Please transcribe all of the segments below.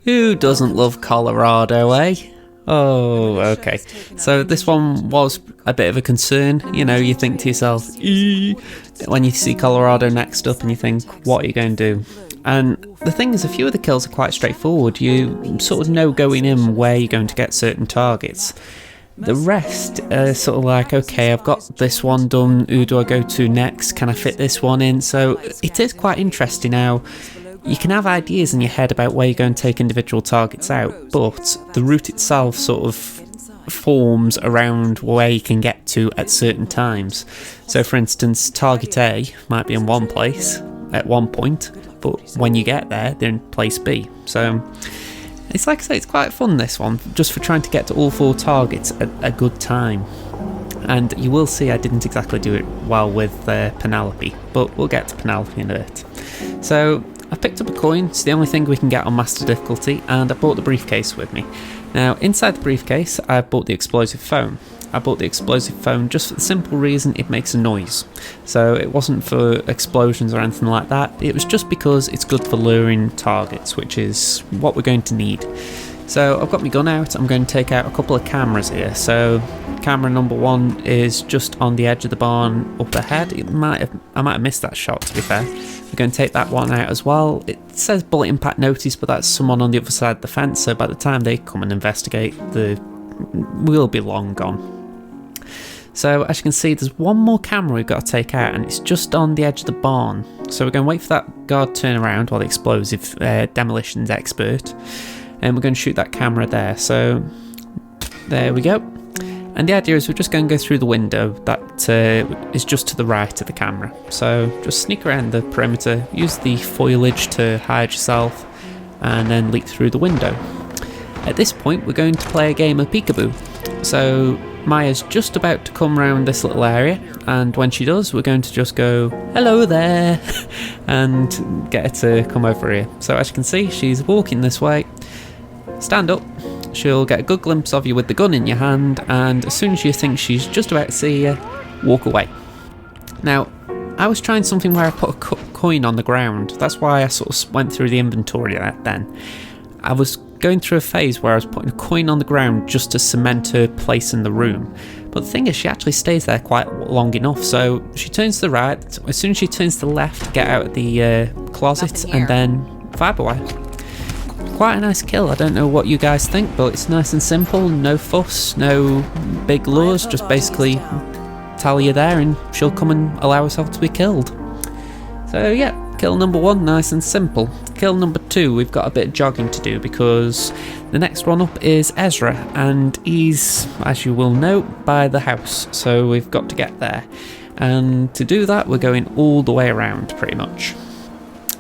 Who doesn't love Colorado, eh? Oh, okay. So this one was a bit of a concern. You know, you think to yourself, "Eee," when you see Colorado next up and you think, what are you going to do? And the thing is, a few of the kills are quite straightforward. You sort of know going in where you're going to get certain targets. The rest are sort of like, okay, I've got this one done, who do I go to next? Can I fit this one in? So it is quite interesting now. You can have ideas in your head about where you're going to take individual targets out, but the route itself sort of forms around where you can get to at certain times. So for instance, target A might be in one place at one point, but when you get there, they're in place B. So it's like I say, it's quite fun, this one, just for trying to get to all four targets at a good time. And you will see I didn't exactly do it well with Penelope, but we'll get to Penelope in a bit. So I've picked up a coin. It's the only thing we can get on master difficulty, and I brought the briefcase with me. Now, inside the briefcase, I bought the explosive phone. I bought the explosive phone just for the simple reason it makes a noise. So it wasn't for explosions or anything like that. It was just because it's good for luring targets, which is what we're going to need. So I've got my gun out. I'm going to take out a couple of cameras here. So camera number one is just on the edge of the barn up ahead. I might have missed that shot, to be fair. We're going to take that one out as well. It says bullet impact notice, but that's someone on the other side of the fence, so by the time they come and investigate, we'll be long gone. So as you can see, there's one more camera we've got to take out, and it's just on the edge of the barn. So we're going to wait for that guard to turn around while the explosive demolitions expert, and we're going to shoot that camera there. So there we go. And the idea is we're just going to go through the window that is just to the right of the camera. So just sneak around the perimeter, use the foliage to hide yourself, and then leap through the window. At this point, we're going to play a game of peekaboo. So Maya's just about to come around this little area, and when she does, we're going to just go, hello there, and get her to come over here. So as you can see, she's walking this way. Stand up. She'll get a good glimpse of you with the gun in your hand, and as soon as you think she's just about to see you, walk away. Now, I was trying something where I put a coin on the ground. That's why I sort of went through the inventory then. I was going through a phase where I was putting a coin on the ground just to cement her place in the room. But the thing is, she actually stays there quite long enough, so she turns to the right. As soon as she turns to the left, get out of the closet, and then fire away. Quite a nice kill. I don't know what you guys think, but it's nice and simple, no fuss, no big lures, just basically tell you there and she'll come and allow herself to be killed. So yeah, kill number one, nice and simple. Kill number two, we've got a bit of jogging to do because the next one up is Ezra, and he's, as you will know, by the house, so we've got to get there. And to do that, we're going all the way around pretty much.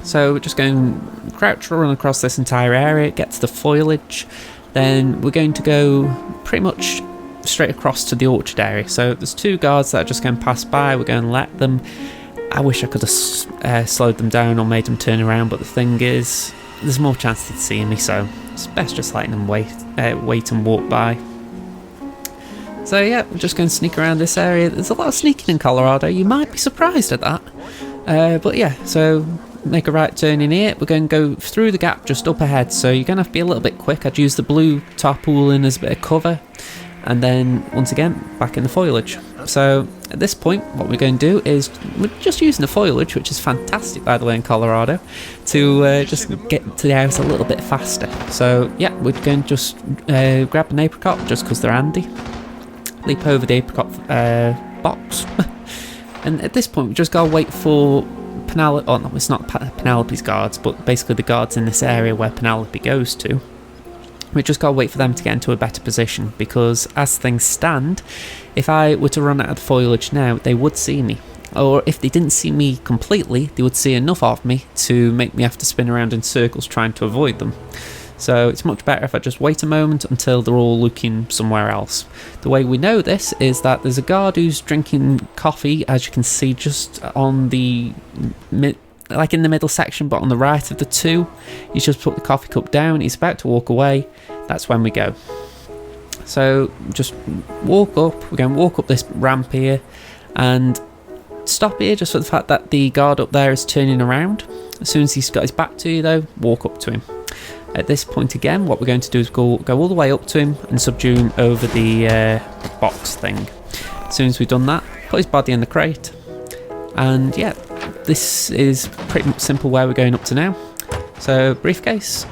So we're just going to crouch run across this entire area, get to the foliage, then we're going to go pretty much straight across to the orchard area. So there's two guards that are just going to pass by, we're going to let them. I wish I could have slowed them down or made them turn around, but the thing is, there's more chance they'd see me, so it's best just letting them wait and walk by. So yeah, we're just going to sneak around this area. There's a lot of sneaking in Colorado, you might be surprised at that. But yeah, so make a right turn in here. We're going to go through the gap just up ahead, so you're going to have to be a little bit quick. I'd use the blue tarpaulin as a bit of cover, and then once again back in the foliage. So at this point, what we're going to do is we're just using the foliage, which is fantastic by the way in Colorado, to just get to the house a little bit faster. So yeah, we're going to just grab an apricot just because they're handy, leap over the apricot box, and at this point we just gotta wait for Penelope. Oh no, it's not Penelope's guards, but basically the guards in this area where Penelope goes to. We just gotta wait for them to get into a better position, because as things stand, if I were to run out of the foliage now, they would see me. Or if they didn't see me completely, they would see enough of me to make me have to spin around in circles trying to avoid them. So it's much better if I just wait a moment until they're all looking somewhere else. The way we know this is that there's a guard who's drinking coffee, as you can see, just on the like in the middle section, but on the right of the two. He's just put the coffee cup down, he's about to walk away. That's when we go. So just walk up, we're going to walk up this ramp here and stop here just for the fact that the guard up there is turning around. As soon as he's got his back to you though, walk up to him. At this point again, what we're going to do is go all the way up to him and subdue him over the box thing. As soon as we've done that, put his body in the crate. And yeah, this is pretty much simple where we're going up to now. So briefcase,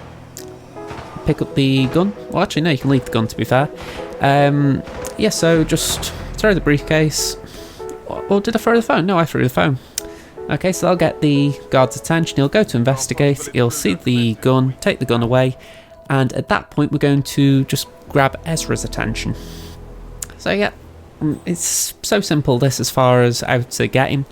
pick up the gun. Well, actually no, you can leave the gun, to be fair. Yeah, so just throw the briefcase. Or did I throw the phone? No, I threw the phone. Okay, so I'll get the guard's attention. He'll go to investigate. He'll see the gun, take the gun away, and at that point we're going to just grab Ezra's attention. So yeah, it's so simple this as far as how to get him.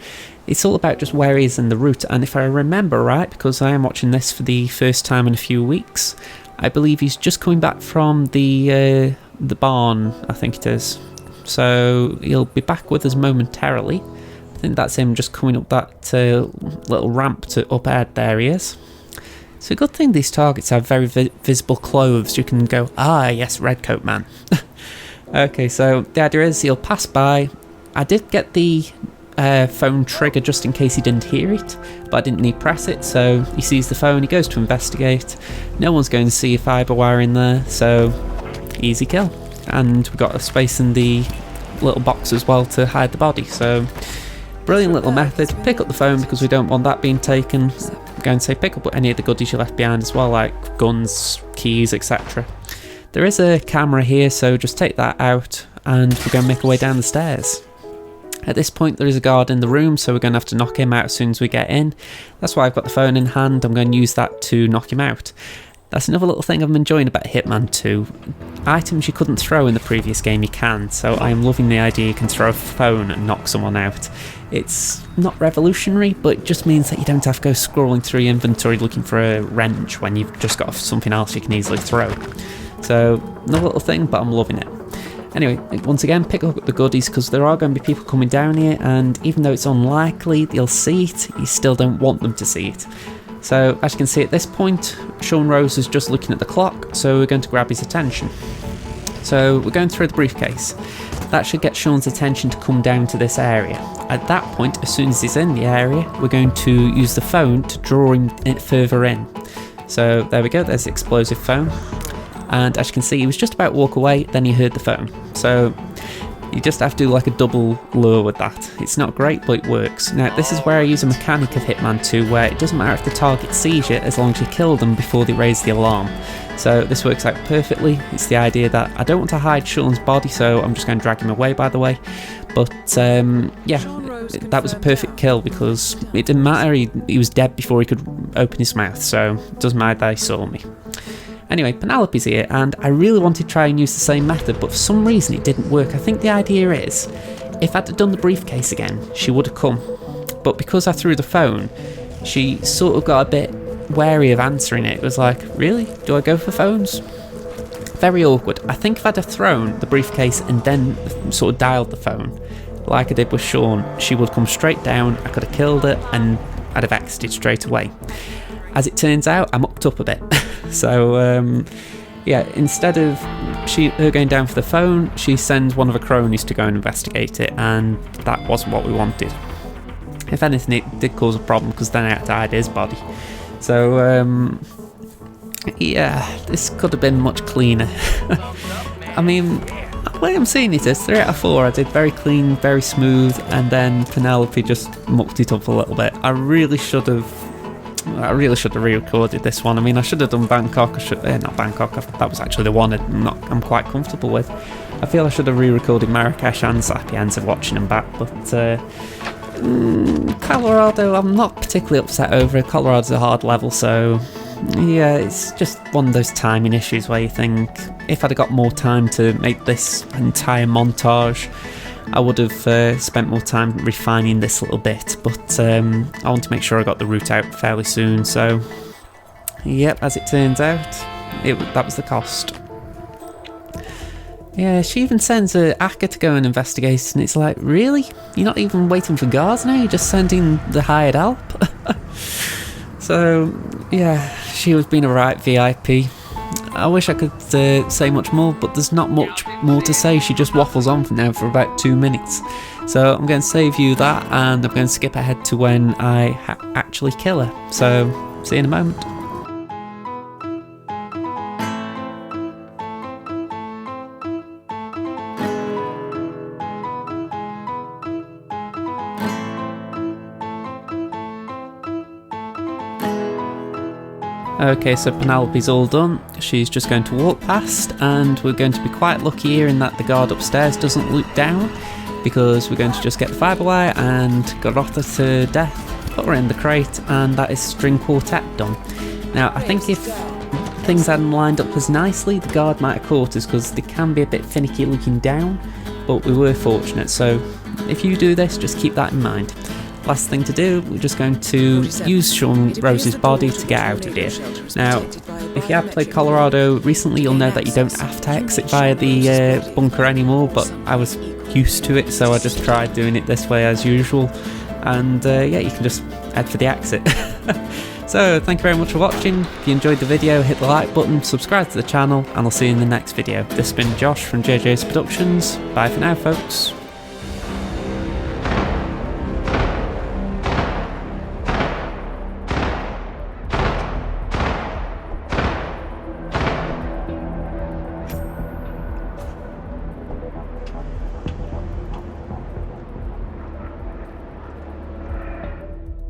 It's all about just where he is in the route, and if I remember right, because I am watching this for the first time in a few weeks, I believe he's just coming back from the barn, I think it is. So he'll be back with us momentarily. I think that's him just coming up that little ramp to up ahead. There he is. It's a good thing these targets have very visible clothes. You can go, ah yes, Redcoat Man. Okay, so the idea is he'll pass by. I did get the phone trigger just in case he didn't hear it, but I didn't need to press it, so he sees the phone, he goes to investigate. No one's going to see a fibre wire in there, so easy kill. And we've got a space in the little box as well to hide the body, so brilliant little method. Pick up the phone because we don't want that being taken. I'm going to say pick up any of the goodies you left behind as well, like guns, keys, etc. There is a camera here, so just take that out and we're going to make our way down the stairs. At this point there is a guard in the room, so we're going to have to knock him out as soon as we get in. That's why I've got the phone in hand. I'm going to use that to knock him out. That's another little thing I'm enjoying about Hitman 2. Items you couldn't throw in the previous game you can, so I am loving the idea you can throw a phone and knock someone out. It's not revolutionary, but it just means that you don't have to go scrolling through your inventory looking for a wrench when you've just got something else you can easily throw. So, another little thing, but I'm loving it. Anyway, once again, pick up the goodies because there are going to be people coming down here, and even though it's unlikely they'll see it, you still don't want them to see it. So, as you can see at this point, Sean Rose is just looking at the clock, so we're going to grab his attention. So, we're going through the briefcase. That should get Sean's attention to come down to this area. At that point, as soon as he's in the area, we're going to use the phone to draw him further in. So, there we go, there's the explosive phone. And as you can see, he was just about to walk away, then he heard the phone. So you just have to do like a double lure with that. It's not great, but it works. Now this is where I use a mechanic of Hitman 2 where it doesn't matter if the target sees you as long as you kill them before they raise the alarm. So this works out perfectly. It's the idea that I don't want to hide Sean's body, so I'm just going to drag him away, by the way. But yeah, that was a perfect kill because it didn't matter, he was dead before he could open his mouth, so it doesn't matter that he saw me. Anyway, Penelope's here, and I really wanted to try and use the same method, but for some reason it didn't work. I think the idea is, if I'd have done the briefcase again, she would have come. But because I threw the phone, she sort of got a bit wary of answering it. It was like, really? Do I go for phones? Very awkward. I think if I'd have thrown the briefcase and then sort of dialed the phone, like I did with Sean, she would come straight down, I could have killed her, and I'd have exited straight away. As it turns out, I'm upped up a bit. So, yeah, instead of her going down for the phone, she sends one of her cronies to go and investigate it, and that wasn't what we wanted. If anything, it did cause a problem, because then I had to hide his body. So, yeah, this could have been much cleaner. I mean, the way I'm seeing it is 3 out of 4. I did very clean, very smooth, and then Penelope just mucked it up a little bit. I really should have re-recorded this one. I mean, I should have done Bangkok. Not Bangkok. That was actually the one I'm quite comfortable with. I feel I should have re-recorded Marrakesh and Sapiens of watching them back, but Colorado, I'm not particularly upset over it. Colorado's a hard level, so yeah, it's just one of those timing issues where you think, if I'd have got more time to make this entire montage, I would have spent more time refining this little bit, but I want to make sure I got the route out fairly soon, so yep, as it turns out, that was the cost. Yeah, she even sends Akka to go and investigate, and it's like, really? You're not even waiting for guards now, you're just sending the hired help? So, yeah, she was being a right VIP. I wish I could say much more, but there's not much more to say. She just waffles on for now for about 2 minutes. So I'm going to save you that, and I'm going to skip ahead to when I actually kill her. So, see you in a moment. Okay, so Penelope's all done. She's just going to walk past, and we're going to be quite lucky here in that the guard upstairs doesn't look down, because we're going to just get the fibre wire and garrote her to death, put her in the crate, and that is string quartet done. Now, I think if things hadn't lined up as nicely, the guard might have caught us, because they can be a bit finicky looking down, but we were fortunate, so if you do this, just keep that in mind. Last thing to do, we're just going to use Sean Rose's body to get out of here. Now, if you have played Colorado recently, you'll know that you don't have to exit via the bunker anymore, but I was used to it, so I just tried doing it this way as usual, and yeah, you can just head for the exit. So, thank you very much for watching. If you enjoyed the video, hit the like button, subscribe to the channel, and I'll see you in the next video. This has been Josh from JJ's Productions. Bye for now, folks.